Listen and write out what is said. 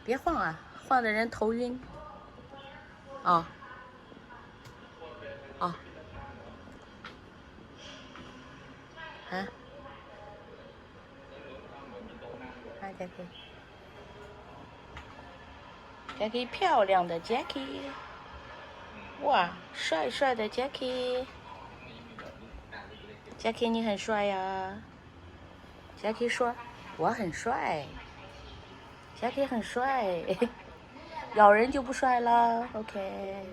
别晃啊，晃的人头晕。哦。哦。啊。啊 ，Jackie。Jackie 漂亮的 Jackie。哇，帅帅的 Jackie。Jackie 你很帅呀。Jackie 说我很帅。Jackie 很帅。咬人就不帅了。OK。